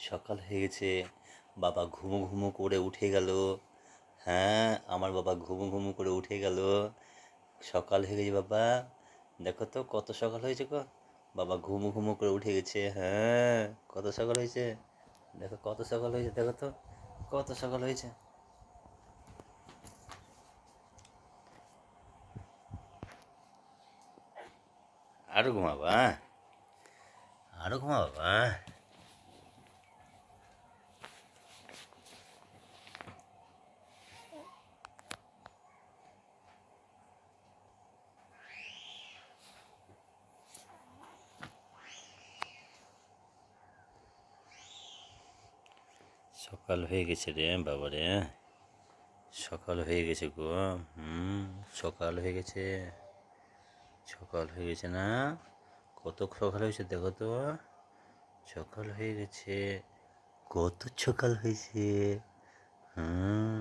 সকাল হয়ে গেছে। বাবা ঘুমো ঘুমো করে উঠে গেল। হ্যাঁ, আমার বাবা ঘুমো ঘুমো করে উঠে গেল। সকাল হয়ে গেছে বাবা। দেখো তো কত সকাল হয়েছে গো। বাবা ঘুমো ঘুমো করে উঠে গেছে। হ্যাঁ, কত সকাল হয়েছে। দেখো কত সকাল হয়েছে, দেখো তো কত সকাল হয়েছে। আরো ঘুমাবা, আরো ঘুমাবা। সকাল হয়ে গেছে রে বাবা রে। সকাল হয়ে গেছে গো। সকাল হয়ে গেছে। সকাল হয়ে গেছে না? কত সকাল হয়েছে দেখো তো। সকাল হয়ে গেছে। কত সকাল হয়েছে। হুম।